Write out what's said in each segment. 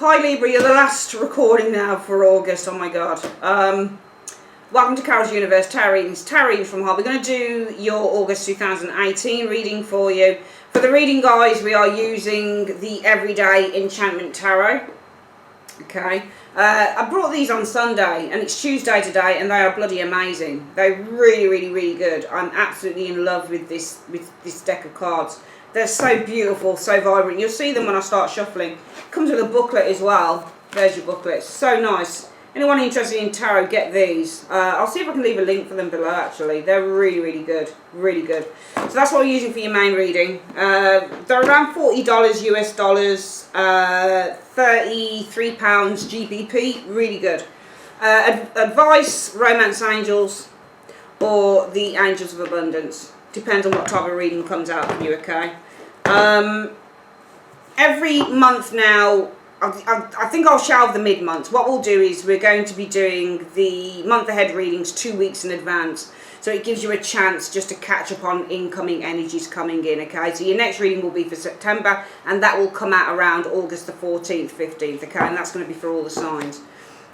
Hi Libra, you're the last recording now for August. Oh my god. Welcome to Carol's Universe Tarot Readings. Tarot reading from Heart. We're going to do your August 2018 reading for you. For the reading, guys, we are using the Everyday Enchantment Tarot. Okay. I brought these on Sunday and it's Tuesday today and they are bloody amazing. They're really good. I'm absolutely in love with this deck of cards. They're so beautiful, so vibrant. You'll see them when I start shuffling. Comes with a booklet as well. There's your booklet. So nice. Anyone interested in tarot, get these. I'll see if I can leave a link for them below, actually. They're really good. Really good. So that's what we're using for your main reading. They're around $40 US dollars, £33 GBP. Really good. Advice, Romance Angels, or the Angels of Abundance. Depends on what type of reading comes out for you, okay? Every month now, I think I'll shelve the mid-month. What we'll do is we're going to be doing the month-ahead readings 2 weeks in advance. So it gives you a chance just to catch up on incoming energies coming in, okay? So your next reading will be for September, and that will come out around August the 14th, 15th, okay? And that's going to be for all the signs.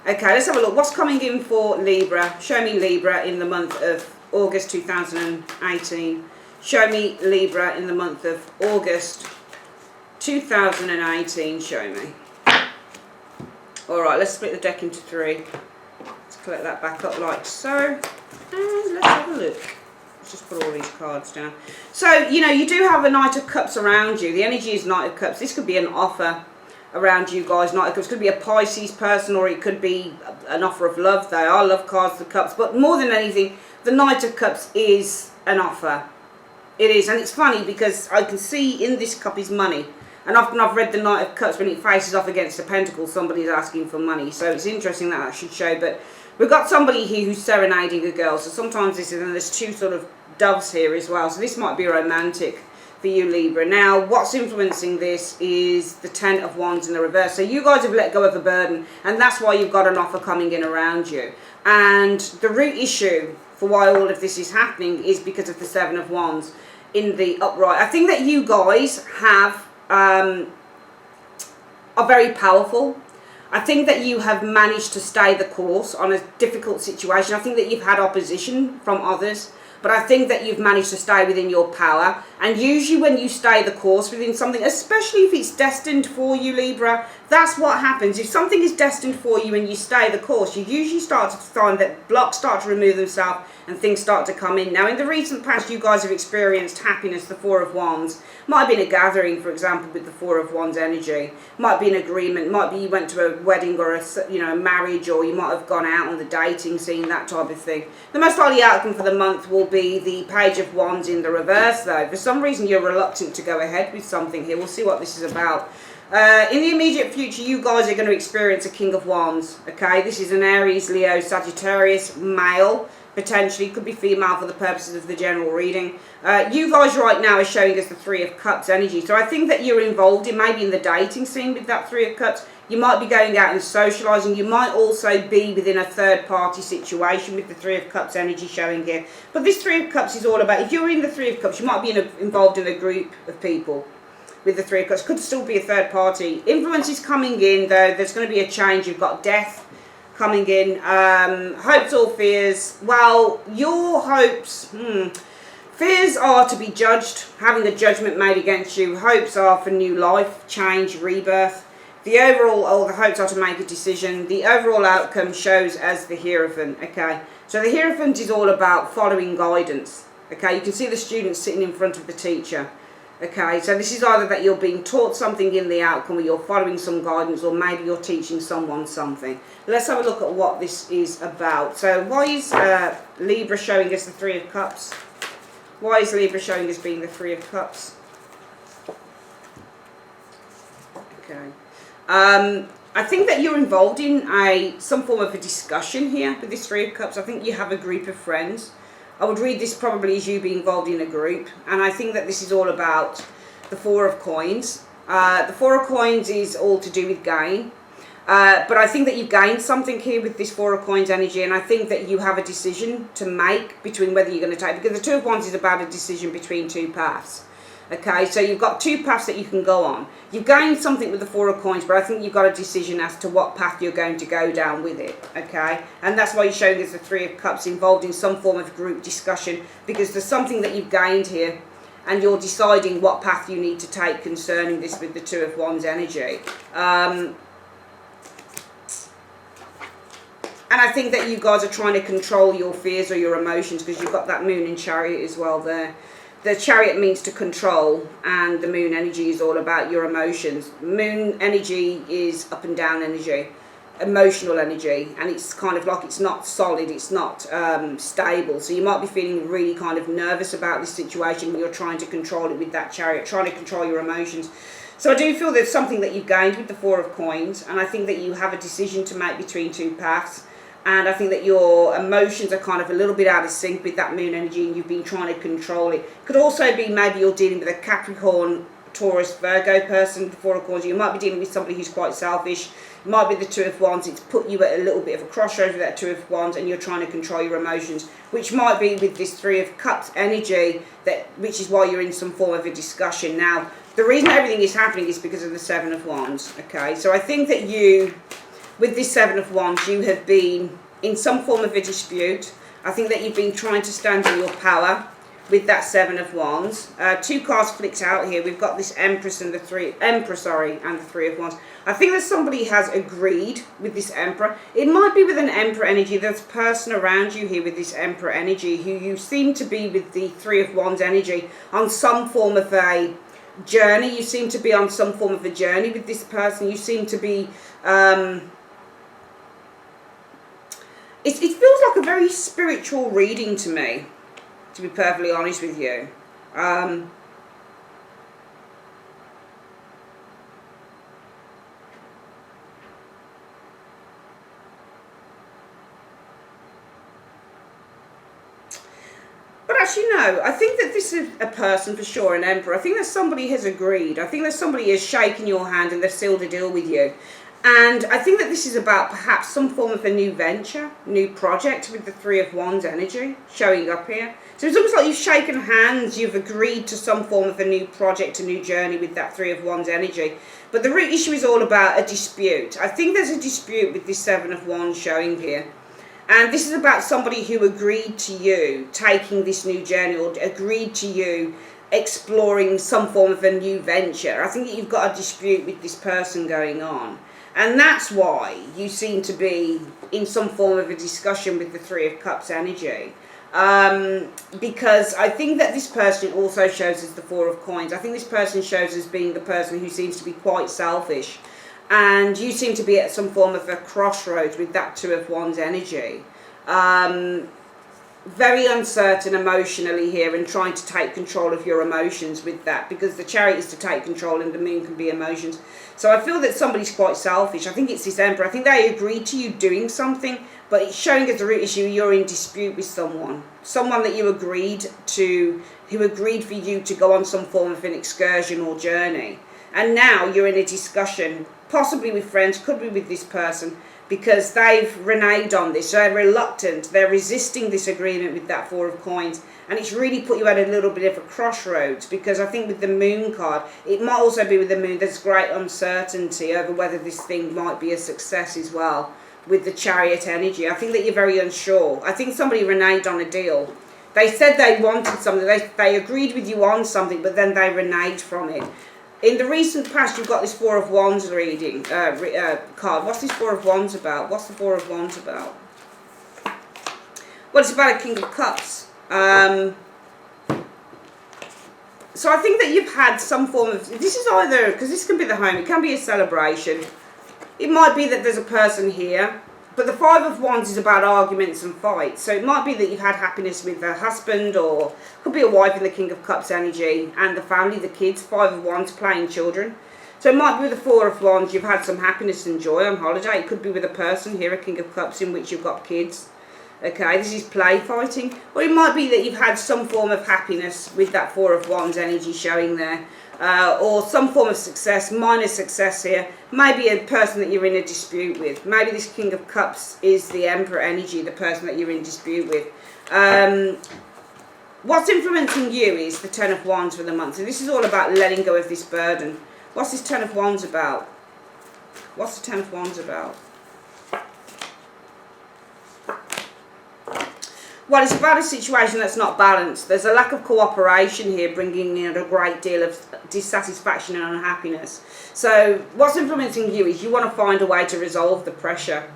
Okay, let's have a look. What's coming in for Libra? Show me Libra in the month of August 2018. Show me Libra in the month of August 2018. Show me. Alright, let's split the deck into three. Let's collect that back up like so. And let's have a look. Let's just put all these cards down. So, you know, you do have a Knight of Cups around you. The energy is Knight of Cups. This could be an offer around you guys. Knight of Cups. It could be a Pisces person, or it could be an offer of love. They are love cards, the Cups. But more than anything, the Knight of Cups is an offer. It is. And it's funny because I can see in this cup is money. And often I've read the Knight of Cups, when it faces off against the Pentacle, somebody's asking for money. So it's interesting that should show. But we've got somebody here who's serenading a girl. So sometimes this is, and there's two sort of doves here as well. So this might be romantic for you, Libra. Now, what's influencing this is the Ten of Wands in the reverse. So you guys have let go of a burden, and that's why you've got an offer coming in around you. And the root issue for why all of this is happening is because of the Seven of Wands in the upright. I think that you guys have... are very powerful. I think that you have managed to stay the course on a difficult situation. I think that you've had opposition from others, but I think that you've managed to stay within your power. And usually when you stay the course within something, especially if it's destined for you, Libra, that's what happens. If something is destined for you and you stay the course, you usually start to find that blocks start to remove themselves and things start to come in. Now, in the recent past, you guys have experienced happiness, the Four of Wands. Might have been a gathering, for example, with the Four of Wands energy. Might be an agreement. Might be you went to a wedding or a marriage, or you might have gone out on the dating scene, that type of thing. The most likely outcome for the month will be the Page of Wands in the reverse, though. For some reason, you're reluctant to go ahead with something here. We'll see what this is about. In the immediate future, you guys are going to experience a King of Wands. Okay, this is an Aries, Leo, Sagittarius, male. Potentially, could be female for the purposes of the general reading. You guys right now are showing us the Three of Cups energy. So I think that you're involved in maybe in the dating scene with that Three of Cups. You might be going out and socialising. You might also be within a third party situation with the Three of Cups energy showing here. But this Three of Cups is all about, if you're in the Three of Cups, you might be involved in a group of people with the Three of Cups. Could still be a third party. Influence is coming in, though. There's going to be a change. You've got death coming in. Hopes or fears? Well, your hopes, fears are to be judged, having a judgment made against you. Hopes are for new life, change, rebirth. The overall, the hopes are to make a decision. The overall outcome shows as the Hierophant, okay? So the Hierophant is all about following guidance, okay? You can see the student sitting in front of the teacher. Okay, so this is either that you're being taught something in the outcome, or you're following some guidance, or maybe you're teaching someone something. Let's have a look at what this is about. So why is Libra showing us the Three of Cups? Why is Libra showing us being the Three of Cups? Okay. I think that you're involved in some form of a discussion here with this Three of Cups. I think you have a group of friends. I would read this probably as you being involved in a group, and I think that this is all about the Four of Coins. The Four of Coins is all to do with gain, but I think that you've gained something here with this Four of Coins energy, and I think that you have a decision to make between whether you're going to take, because the Two of Wands is about a decision between two paths. Okay, so you've got two paths that you can go on. You've gained something with the Four of Coins, but I think you've got a decision as to what path you're going to go down with it. Okay, and that's why you're showing us the Three of Cups involved in some form of group discussion, because there's something that you've gained here, and you're deciding what path you need to take concerning this with the Two of Wands energy. And I think that you guys are trying to control your fears or your emotions, because you've got that Moon in Chariot as well there. The Chariot means to control, and the Moon energy is all about your emotions. Moon energy is up and down energy, emotional energy, and it's kind of like it's not solid, it's not stable. So you might be feeling really kind of nervous about this situation when you're trying to control it with that Chariot, trying to control your emotions. So I do feel there's something that you've gained with the Four of Coins, and I think that you have a decision to make between two paths. And I think that your emotions are kind of a little bit out of sync with that Moon energy, and you've been trying to control it. Could also be maybe you're dealing with a Capricorn, Taurus, Virgo person, the Four of Coins. You might be dealing with somebody who's quite selfish. It might be the Two of Wands. It's put you at a little bit of a crossroads with that Two of Wands, and you're trying to control your emotions, which might be with this Three of Cups energy, which is why you're in some form of a discussion. Now, the reason everything is happening is because of the Seven of Wands. Okay, so I think that you, with this Seven of Wands, you have been in some form of a dispute. I think that you've been trying to stand in your power with that Seven of Wands. Two cards flicked out here. We've got this Empress and the Three of Wands. I think that somebody has agreed with this Emperor. It might be with an Emperor energy. There's a person around you here with this Emperor energy who you seem to be with the Three of Wands energy on some form of a journey. You seem to be on some form of a journey with this person. You seem to be it feels like a very spiritual reading to me, to be perfectly honest with you. But actually, no, I think that this is a person for sure, an Emperor. I think that somebody has agreed. I think that somebody has shaken your hand and they've sealed a deal with you. And I think that this is about perhaps some form of a new venture, new project with the Three of Wands energy showing up here. So it's almost like you've shaken hands, you've agreed to some form of a new project, a new journey with that Three of Wands energy. But the root issue is all about a dispute. I think there's a dispute with this Seven of Wands showing here. And this is about somebody who agreed to you taking this new journey, or agreed to you exploring some form of a new venture. I think that you've got a dispute with this person going on. And that's why you seem to be in some form of a discussion with the Three of Cups energy. Because I think that this person also shows us the Four of Coins. I think this person shows us being the person who seems to be quite selfish. And you seem to be at some form of a crossroads with that Two of Wands energy. Very uncertain emotionally here, and trying to take control of your emotions with that, because the Chariot is to take control and the Moon can be emotions. So I feel that somebody's quite selfish. I think it's this Emperor. I think they agreed to you doing something, but it's showing as a root issue you're in dispute with someone that you agreed to, who agreed for you to go on some form of an excursion or journey. And now you're in a discussion, possibly with friends, could be with this person, because they've reneged on this. They're reluctant, they're resisting this agreement with that Four of Coins, and it's really put you at a little bit of a crossroads, because I think with the Moon card, it might also be with the Moon, there's great uncertainty over whether this thing might be a success as well with the Chariot energy. I think that you're very unsure. I think somebody reneged on a deal. They said they wanted something, they agreed with you on something, but then they reneged from it. In the recent past, you've got this Four of Wands reading card. What's this Four of Wands about? What's the Four of Wands about? Well, it's about a King of Cups. So I think that you've had some form of... This is either... Because this can be the home. It can be a celebration. It might be that there's a person here. But the Five of Wands is about arguments and fights. So it might be that you've had happiness with a husband, or could be a wife in the King of Cups energy, and the family, the kids. Five of Wands, playing children. So it might be with the Four of Wands, you've had some happiness and joy on holiday. It could be with a person here, a King of Cups, in which you've got kids. Okay, this is play fighting. Or it might be that you've had some form of happiness with that Four of Wands energy showing there. Or some form of success, minor success here. Maybe a person that you're in a dispute with. Maybe this King of Cups is the Emperor energy, the person that you're in dispute with. what's influencing you is the Ten of Wands for the month. So this is all about letting go of this burden. What's this Ten of Wands about? What's the Ten of Wands about? Well, it's about a situation that's not balanced. There's a lack of cooperation here, bringing in a great deal of dissatisfaction and unhappiness. So what's influencing you is you want to find a way to resolve the pressure,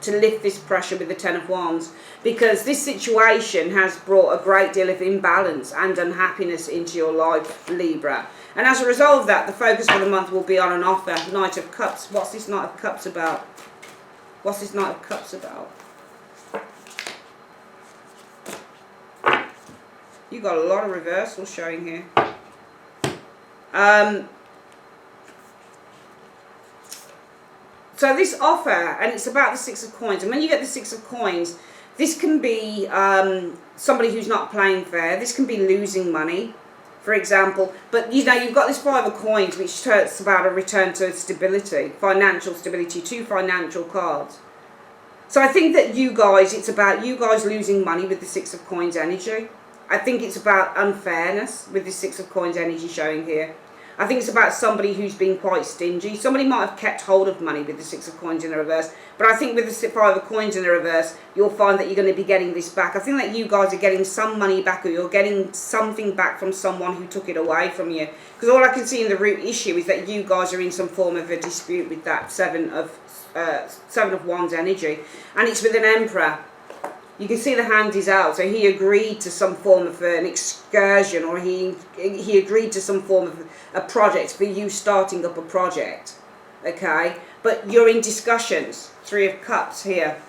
to lift this pressure with the Ten of Wands, because this situation has brought a great deal of imbalance and unhappiness into your life, Libra. And as a result of that, the focus for the month will be on an offer. Knight of Cups. What's this Knight of Cups about? What's this Knight of Cups about? You've got a lot of reversals showing here. So this offer, and it's about the Six of Coins. And when you get the Six of Coins, this can be somebody who's not playing fair. This can be losing money, for example. But, you know, you've got this Five of Coins, which talks about a return to stability, financial stability, 2 financial cards. So I think that you guys, it's about you guys losing money with the Six of Coins energy. I think it's about unfairness with the Six of Coins energy showing here. I think it's about somebody who's been quite stingy. Somebody might have kept hold of money with the Six of Coins in the reverse. But I think with the Five of Coins in the reverse, you'll find that you're going to be getting this back. I think that you guys are getting some money back, or you're getting something back from someone who took it away from you. Because all I can see in the root issue is that you guys are in some form of a dispute with that Seven of Wands energy. And it's with an Emperor. You can see the hand is out, so he agreed to some form of an excursion, or he agreed to some form of a project for you starting up a project, okay? But you're in discussions, Three of Cups here.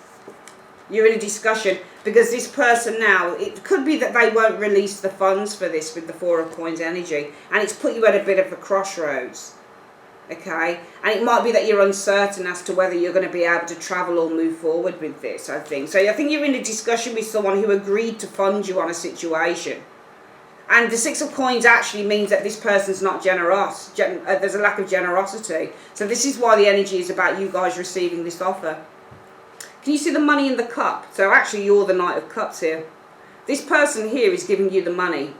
You're in a discussion because this person now, it could be that they won't release the funds for this with the Four of Coins energy, and it's put you at a bit of a crossroads. Okay, and it might be that you're uncertain as to whether you're going to be able to travel or move forward with this, I think. So I think you're in a discussion with someone who agreed to fund you on a situation. And the Six of Coins actually means that this person's not generous. There's a lack of generosity. So this is why the energy is about you guys receiving this offer. Can you see the money in the cup? So actually you're the Knight of Cups here. This person here is giving you the money.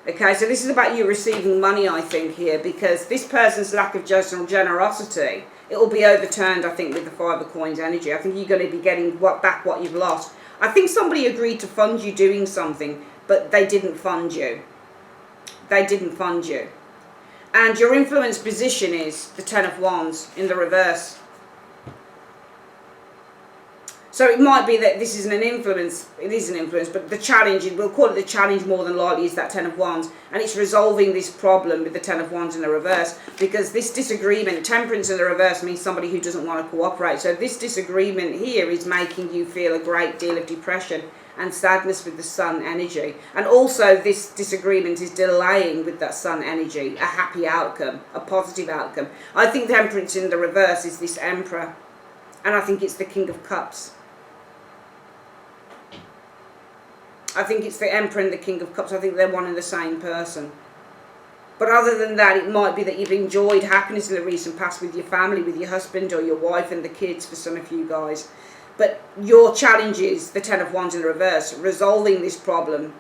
Okay, so this is about you receiving money, I think, here, because this person's lack of generosity, it will be overturned, I think, with the Five of Coins energy. I think you're going to be getting back what you've lost. I think somebody agreed to fund you doing something, but they didn't fund you. They didn't fund you. And your influence position is the Ten of Wands in the reverse. So it might be that this isn't an influence, it is an influence, but the challenge, we'll call it the challenge more than likely, is that Ten of Wands. And it's resolving this problem with the Ten of Wands in the reverse, because this disagreement, Temperance in the reverse, means somebody who doesn't want to cooperate. So this disagreement here is making you feel a great deal of depression and sadness with the Sun energy. And also this disagreement is delaying with that Sun energy a happy outcome, a positive outcome. I think Temperance in the reverse is this Emperor, and I think it's the King of Cups. I think it's the Emperor and the King of Cups. I think they're one and the same person. But other than that, it might be that you've enjoyed happiness in the recent past with your family, with your husband or your wife and the kids for some of you guys. But your challenge is the Ten of Wands in the reverse, resolving this problem,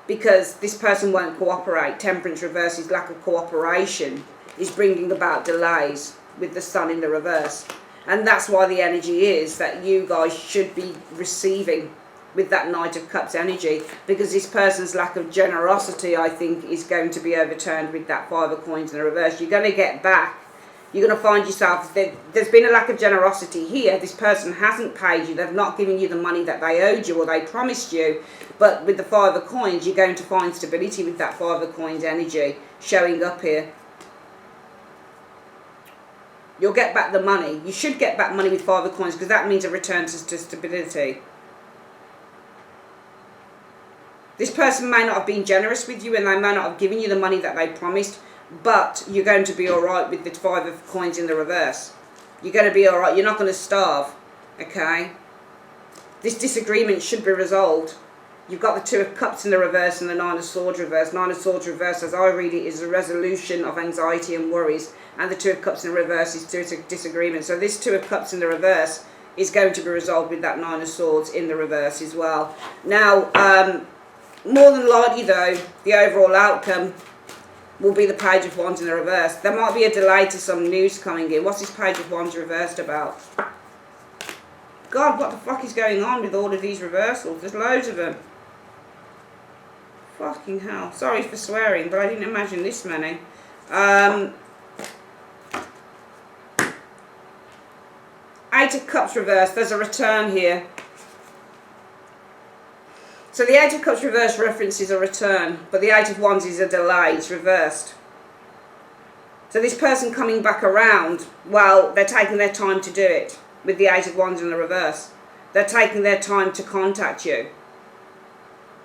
because this person won't cooperate. Temperance reverse is lack of cooperation, is bringing about delays with the Sun in the reverse. And that's why the energy is that you guys should be receiving with that Knight of Cups energy, because this person's lack of generosity, I think, is going to be overturned with that Five of Coins in the reverse. You're going to get back. You're going to find yourself, there's been a lack of generosity here. This person hasn't paid you. They've not given you the money that they owed you or they promised you. But with the Five of Coins, you're going to find stability with that Five of Coins energy showing up here. You'll get back the money. You should get back money with Five of Coins, because that means a return to stability. This person may not have been generous with you, and they may not have given you the money that they promised, but you're going to be alright with the Five of Coins in the reverse. You're going to be alright. You're not going to starve, okay? This disagreement should be resolved. You've got the Two of Cups in the reverse and the Nine of Swords reverse. Nine of Swords reverse, as I read it, is a resolution of anxiety and worries, and the Two of Cups in the reverse is disagreement. So this Two of Cups in the reverse is going to be resolved with that Nine of Swords in the reverse as well. Now, more than likely though, the overall outcome will be the Page of Wands in the reverse. There might be a delay to some news coming in. What's this Page of Wands reversed about? God, what the fuck is going on with all of these reversals? There's loads of them. Fucking hell. Sorry for swearing, but I didn't imagine this many. Eight of Cups reversed. There's a return here. So the Eight of Cups reversed references a return, but the Eight of Wands is a delay. It's reversed. So this person coming back around, well, they're taking their time to do it with the Eight of Wands in the reverse. They're taking their time to contact you.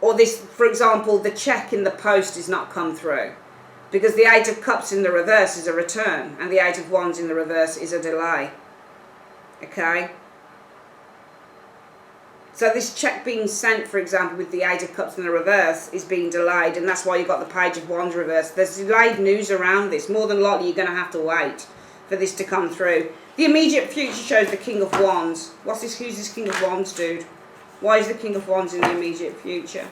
Or this, for example, the check in the post is not come through. Because the Eight of Cups in the reverse is a return, and the Eight of Wands in the reverse is a delay. Okay? So this check being sent, for example, with the Eight of Cups in the reverse is being delayed, and that's why you've got the Page of Wands reversed. There's delayed news around this. More than likely, you're going to have to wait for this to come through. The immediate future shows the King of Wands. What's this? Who's this King of Wands, dude? Why is the King of Wands in the immediate future?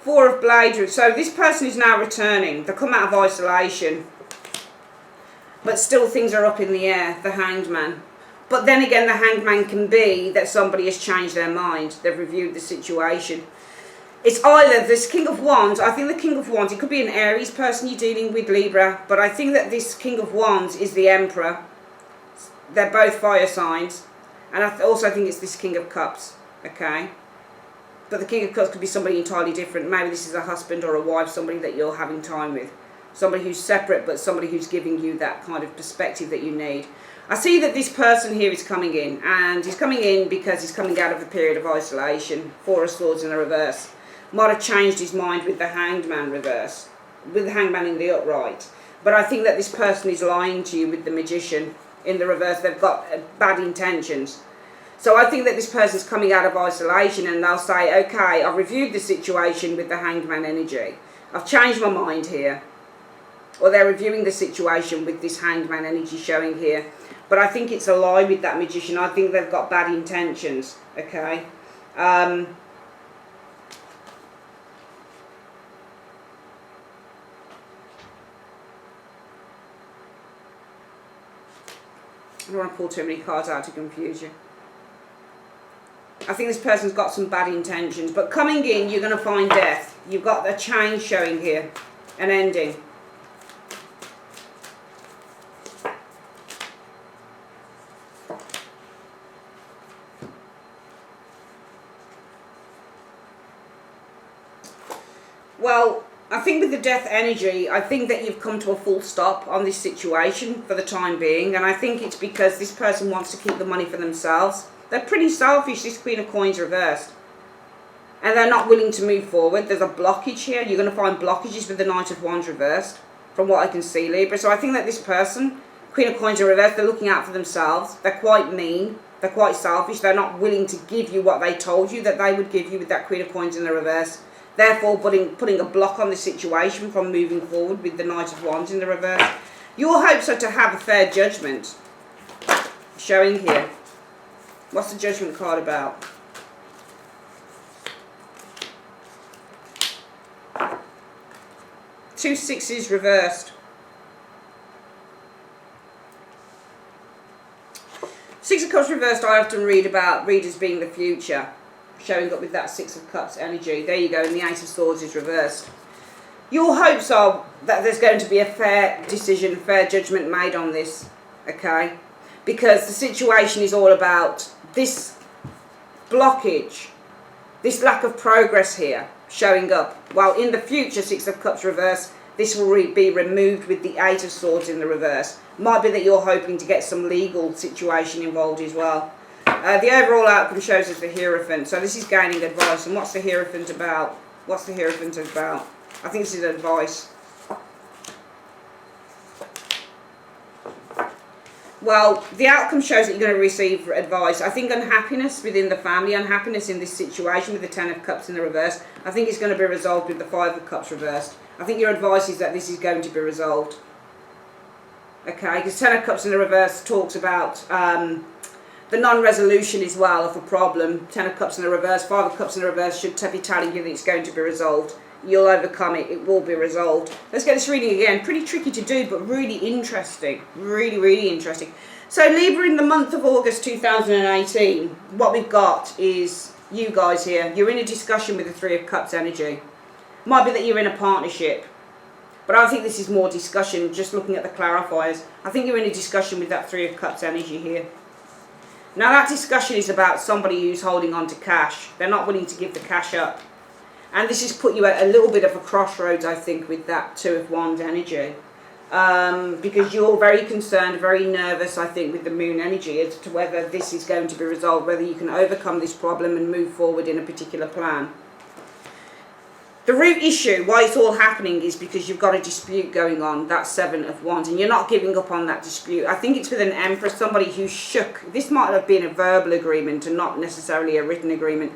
Four of Blades. So this person is now returning. They come out of isolation. But still things are up in the air. The Hanged Man. But then again, the Hanged Man can be that somebody has changed their mind. They've reviewed the situation. It's either this King of Wands. I think the King of Wands, it could be an Aries person you're dealing with, Libra. But I think that this King of Wands is the Emperor. They're both fire signs. And I also think it's this King of Cups. Okay? But the King of Cups could be somebody entirely different. Maybe this is a husband or a wife, somebody that you're having time with. Somebody who's separate, but somebody who's giving you that kind of perspective that you need. I see that this person here is coming in. And he's coming in because he's coming out of a period of isolation. Four of Swords in the reverse. Might have changed his mind with the Hanged Man reverse. With the Hanged Man in the upright. But I think that this person is lying to you with the Magician in the reverse. They've got bad intentions. So I think that this person's coming out of isolation and they'll say, okay, I've reviewed the situation with the Hanged Man energy. I've changed my mind here. Or they're reviewing the situation with this Hanged Man energy showing here. But I think it's a lie with that Magician. I think they've got bad intentions. Okay. I don't want to pull too many cards out to confuse you. I think this person's got some bad intentions. But coming in, you're going to find death. You've got a change showing here. An ending. Well, I think with the death energy, I think that you've come to a full stop on this situation for the time being. And I think it's because this person wants to keep the money for themselves. They're pretty selfish, this Queen of Coins reversed. And they're not willing to move forward. There's a blockage here. You're going to find blockages with the Knight of Wands reversed, from what I can see, Libra. So I think that this person, Queen of Coins reversed, they're looking out for themselves. They're quite mean. They're quite selfish. They're not willing to give you what they told you that they would give you with that Queen of Coins in the reverse. Therefore, putting a block on the situation from moving forward with the Knight of Wands in the reverse. Your hopes are to have a fair judgment. Showing here. What's the Judgment card about? Two sixes reversed. Six of Cups reversed, I often read about readers being the future. Showing up with that Six of Cups energy. There you go, and the Ace of Swords is reversed. Your hopes are that there's going to be a fair decision, fair judgment made on this, okay? Because the situation is all about this blockage, this lack of progress here, showing up. Well, in the future, Six of Cups reverse, this will be removed with the Eight of Swords in the reverse. Might be that you're hoping to get some legal situation involved as well. The overall outcome shows us the Hierophant. So this is gaining advice. And what's the Hierophant about? What's the Hierophant about? I think this is advice. Well, the outcome shows that you're going to receive advice. I think unhappiness within the family, unhappiness in this situation with the Ten of Cups in the reverse, I think it's going to be resolved with the Five of Cups reversed. I think your advice is that this is going to be resolved. Okay, because Ten of Cups in the reverse talks about the non-resolution as well of a problem. 10 of Cups in the reverse, 5 of Cups in the reverse should be telling you that it's going to be resolved. You'll overcome it. It will be resolved. Let's get this reading again. Pretty tricky to do, but really interesting. Really, really interesting. So Libra, in the month of August 2018, what we've got is you guys here. You're in a discussion with the 3 of Cups energy. Might be that you're in a partnership, but I think this is more discussion, just looking at the clarifiers. I think you're in a discussion with that 3 of Cups energy here. Now that discussion is about somebody who's holding on to cash. They're not willing to give the cash up. And this has put you at a little bit of a crossroads, I think, with that 2 of Wands energy. Because you're very concerned, very nervous, I think, with the Moon energy as to whether this is going to be resolved, whether you can overcome this problem and move forward in a particular plan. The root issue, why it's all happening, is because you've got a dispute going on, that 7 of Wands, and you're not giving up on that dispute. I think it's with an Empress, somebody who's shook. This might have been a verbal agreement and not necessarily a written agreement.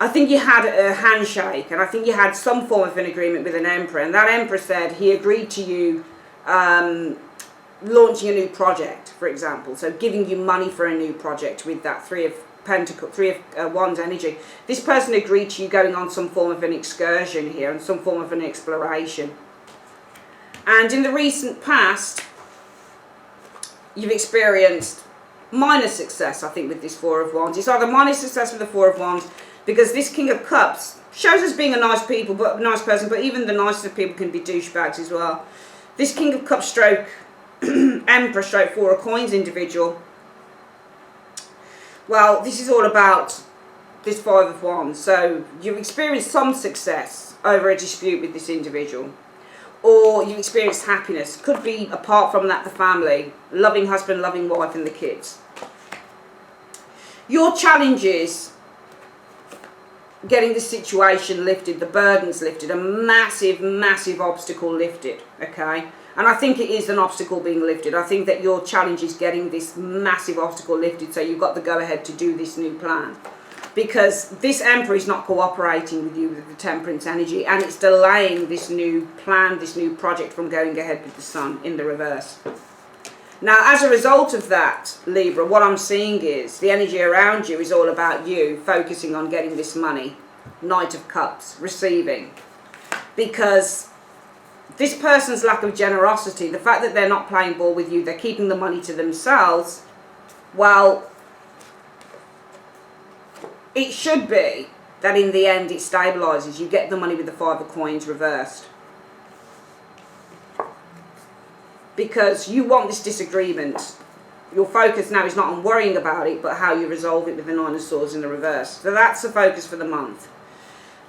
I think you had a handshake, and I think you had some form of an agreement with an Emperor, and that Emperor said he agreed to you launching a new project, for example, so giving you money for a new project with that 3 of Pentacles, 3 of Wands energy. This person agreed to you going on some form of an excursion here and some form of an exploration. And in the recent past, you've experienced minor success, I think, with this 4 of Wands. It's either minor success with the 4 of Wands, because this King of Cups shows us being a nice person, but even the nicest of people can be douchebags as well. This King of Cups stroke Emperor stroke 4 of Coins individual, well, this is all about this 5 of Wands. So you've experienced some success over a dispute with this individual, or you've experienced happiness. Could be, apart from that, the family, loving husband, loving wife and the kids. Your challenges, getting the situation lifted, the burdens lifted, a massive, massive obstacle lifted, okay? And I think it is an obstacle being lifted. I think that your challenge is getting this massive obstacle lifted, so you've got the go-ahead to do this new plan. Because this Emperor is not cooperating with you with the Temperance energy, and it's delaying this new plan, this new project from going ahead with the Sun in the reverse. Now, as a result of that, Libra, what I'm seeing is the energy around you is all about you focusing on getting this money. Knight of Cups, receiving. Because this person's lack of generosity, the fact that they're not playing ball with you, they're keeping the money to themselves, well, it should be that in the end it stabilises. You get the money with the 5 of Coins reversed. Because you want this disagreement. Your focus now is not on worrying about it, but how you resolve it with the 9 of Swords in the reverse. So that's the focus for the month.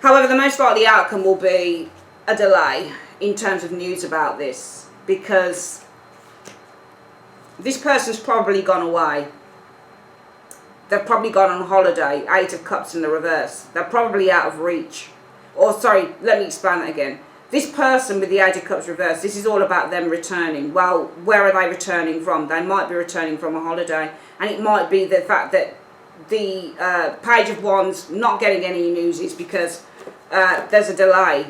However, the most likely outcome will be a delay in terms of news about this, because this person's probably gone away. They've probably gone on holiday. 8 of Cups in the reverse. They're probably out of reach. Or, sorry, let me explain that again. This person with the 8 of Cups reversed, this is all about them returning. Well, where are they returning from? They might be returning from a holiday. And it might be the fact that the Page of Wands not getting any news is because there's a delay.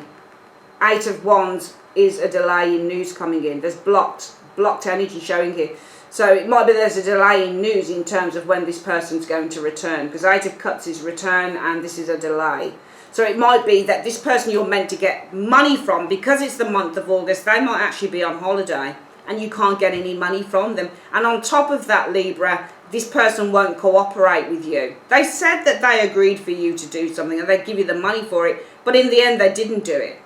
8 of Wands is a delay in news coming in. There's blocked energy showing here. So it might be there's a delay in news in terms of when this person's going to return. Because 8 of Cups is return and this is a delay. So it might be that this person you're meant to get money from, because it's the month of August, they might actually be on holiday and you can't get any money from them. And on top of that, Libra, this person won't cooperate with you. They said that they agreed for you to do something and they'd give you the money for it, but in the end they didn't do it.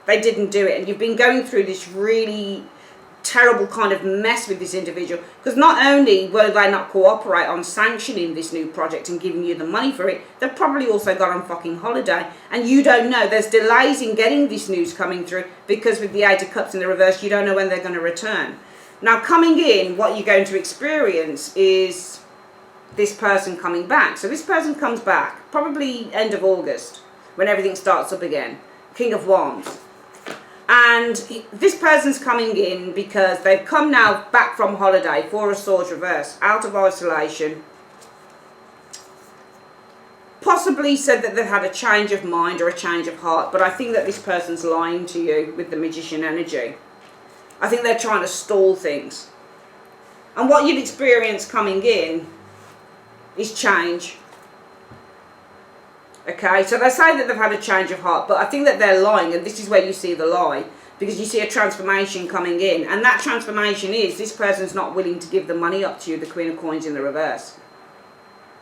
They didn't do it, and you've been going through this really terrible kind of mess with this individual, because not only will they not cooperate on sanctioning this new project and giving you the money for it, they've probably also gone on fucking holiday, and you don't know. There's delays in getting this news coming through, because with the 8 of Cups in the reverse, you don't know when they're going to return. Now, coming in, what you're going to experience is this person coming back. So this person comes back, probably end of August, when everything starts up again. King of Wands. And this person's coming in because they've come now back from holiday, 4 of Swords reverse, out of isolation. Possibly said that they've had a change of mind or a change of heart, but I think that this person's lying to you with the Magician energy. I think they're trying to stall things. And what you've experienced coming in is change. Okay, so they say that they've had a change of heart, but I think that they're lying, and this is where you see the lie, because you see a transformation coming in, and that transformation is this person's not willing to give the money up to you, the Queen of Coins in the reverse.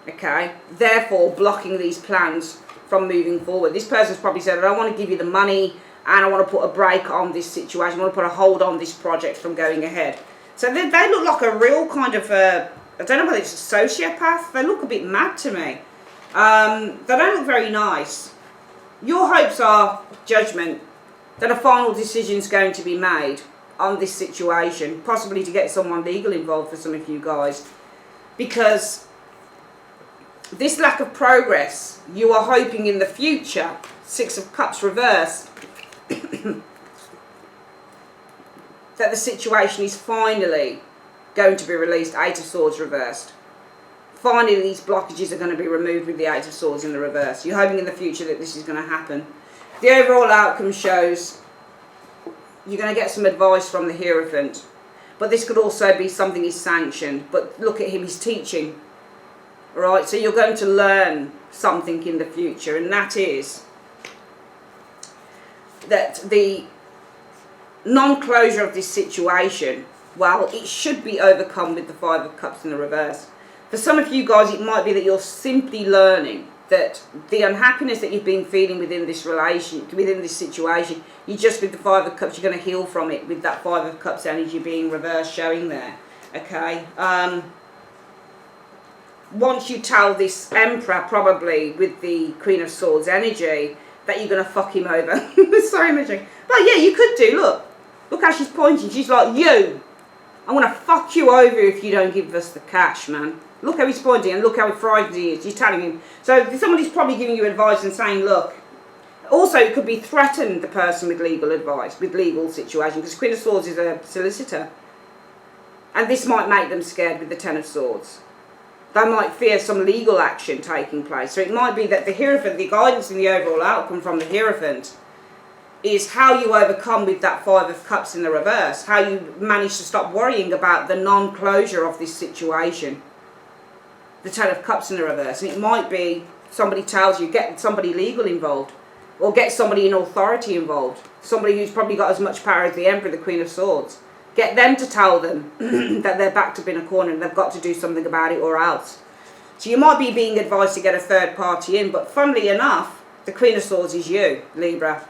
Okay, therefore blocking these plans from moving forward. This person's probably said, I don't want to give you the money, and I want to put a break on this situation, I want to put a hold on this project from going ahead. So they look like a real kind of, I don't know whether it's a sociopath, they look a bit mad to me. They don't look very nice. Your hopes are, judgment, that a final decision is going to be made on this situation, possibly to get someone legal involved for some of you guys, because this lack of progress, you are hoping in the future, Six of Cups reverse, that the situation is finally going to be released, Eight of Swords reversed. Finally, these blockages are going to be removed with the Eight of Swords in the reverse. You're hoping in the future that this is going to happen. The overall outcome shows you're going to get some advice from the Hierophant. But this could also be something he's sanctioned. But look at him, he's teaching. Alright, so you're going to learn something in the future. And that is that the non-closure of this situation, well, it should be overcome with the Five of Cups in the reverse. For some of you guys, it might be that you're simply learning that the unhappiness that you've been feeling within this within this situation, you just with the Five of Cups, you're going to heal from it with that Five of Cups energy being reversed, showing there. Okay. Once you tell this Emperor, probably with the Queen of Swords energy, that you're going to fuck him over. Sorry, Mitchie. But yeah, you could do. Look how she's pointing. She's like, you, I'm going to fuck you over if you don't give us the cash, man. Look how he's pointing and look how frightened he is. She's telling him. So somebody's probably giving you advice and saying, look. Also, it could be threaten the person with legal advice, with legal situation, because Queen of Swords is a solicitor. And this might make them scared with the Ten of Swords. They might fear some legal action taking place. So it might be that the Hierophant, the guidance in the overall outcome from the Hierophant, is how you overcome with that Five of Cups in the reverse. How you manage to stop worrying about the non-closure of this situation. The Ten of Cups in the reverse. And it might be somebody tells you, get somebody legal involved. Or get somebody in authority involved. Somebody who's probably got as much power as the Emperor, the Queen of Swords. Get them to tell them that they're backed up in a corner and they've got to do something about it or else. So you might be being advised to get a third party in, but funnily enough, the Queen of Swords is you, Libra.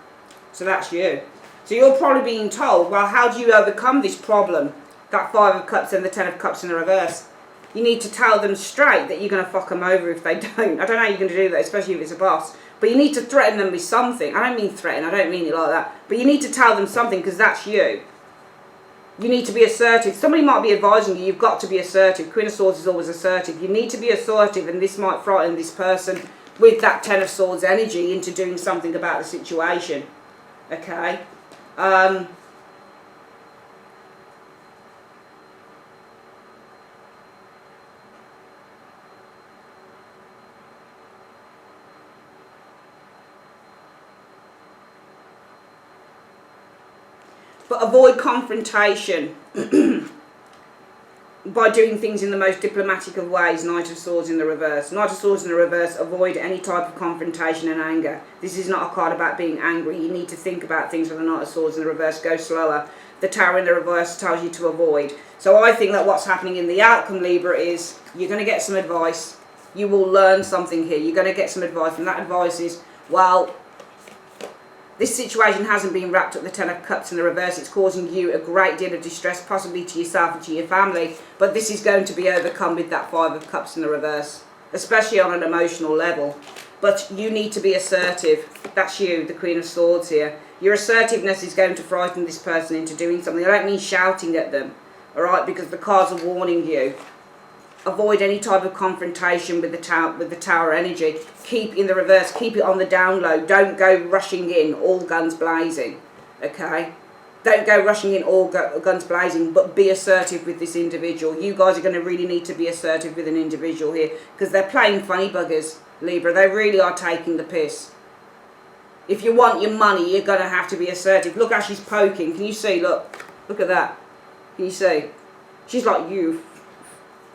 So that's you. So you're probably being told, well, how do you overcome this problem? That Five of Cups and the Ten of Cups in the reverse. You need to tell them straight that you're going to fuck them over if they don't. I don't know how you're going to do that, especially if it's a boss. But you need to threaten them with something. I don't mean threaten, I don't mean it like that. But you need to tell them something because that's you. You need to be assertive. Somebody might be advising you, you've got to be assertive. Queen of Swords is always assertive. You need to be assertive, and this might frighten this person with that Ten of Swords energy into doing something about the situation. Okay? But avoid confrontation by doing things in the most diplomatic of ways. Knight of Swords in the reverse. Knight of Swords in the reverse, avoid any type of confrontation and anger. This is not a card about being angry. You need to think about things with the Knight of Swords in the reverse. Go slower. The Tower in the reverse tells you to avoid. So I think that what's happening in the outcome, Libra, is you're going to get some advice. You will learn something here. You're going to get some advice, and that advice is, well, this situation hasn't been wrapped up the Ten of Cups in the reverse. It's causing you a great deal of distress, possibly to yourself and to your family. But this is going to be overcome with that Five of Cups in the reverse, especially on an emotional level. But you need to be assertive. That's you, the Queen of Swords here. Your assertiveness is going to frighten this person into doing something. I don't mean shouting at them, all right, because the cards are warning you. Avoid any type of confrontation with the tower energy. Keep in the reverse. Keep it on the down low. Don't go rushing in, all guns blazing. Okay? Don't go rushing in, all guns blazing, but be assertive with this individual. You guys are going to really need to be assertive with an individual here, because they're playing funny buggers, Libra. They really are taking the piss. If you want your money, you're going to have to be assertive. Look how she's poking. Can you see? Look. Look at that. Can you see? She's like, you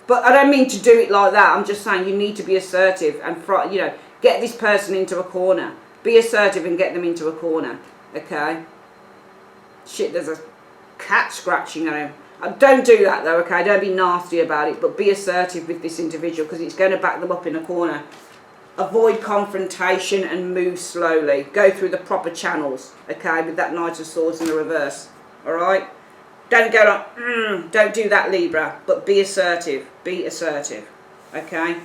But I don't mean to do it like that. I'm just saying you need to be assertive and, you know, get this person into a corner. Be assertive and get them into a corner, okay? Shit, there's a cat scratching at him. Don't do that though, okay? Don't be nasty about it, but be assertive with this individual because it's going to back them up in a corner. Avoid confrontation and move slowly. Go through the proper channels, okay, with that Knight of Swords in the reverse, all right? Don't go like, don't do that, Libra, but be assertive. Be assertive, okay?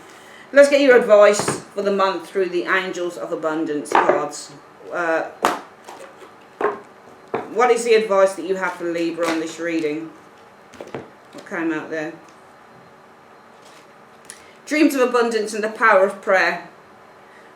Let's get your advice for the month through the Angels of Abundance cards. What is the advice that you have for Libra on this reading? What came out there? Dreams of abundance and the power of prayer.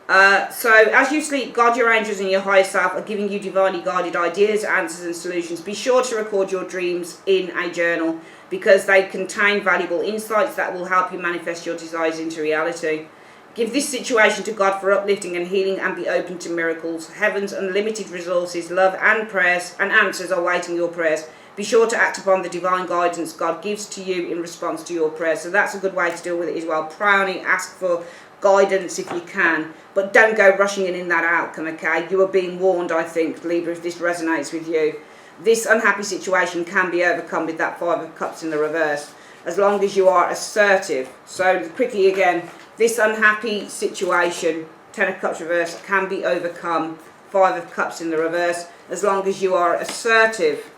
So as you sleep, God, your angels and your higher self are giving you divinely guided ideas, answers and solutions. Be sure to record your dreams in a journal because they contain valuable insights that will help you manifest your desires into reality. Give this situation to God for uplifting and healing and be open to miracles. Heaven's unlimited resources, love and prayers and answers are waiting your prayers. Be sure to act upon the divine guidance God gives to you in response to your prayers. So that's a good way to deal with it as well. Pray on it, ask for guidance if you can, but don't go rushing in that outcome, okay? You are being warned, I think, Libra, if this resonates with you. This unhappy situation can be overcome with that Five of Cups in the reverse, as long as you are assertive. So quickly again, this unhappy situation, Ten of Cups reverse, can be overcome, Five of Cups in the reverse, as long as you are assertive.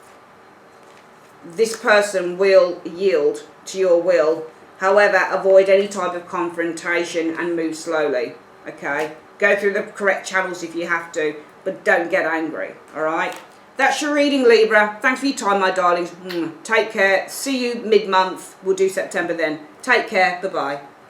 This person will yield to your will. However, avoid any type of confrontation and move slowly, okay? Go through the correct channels if you have to, but don't get angry, all right? That's your reading, Libra. Thanks for your time, my darlings. Take care. See you mid-month. We'll do September then. Take care. Bye-bye.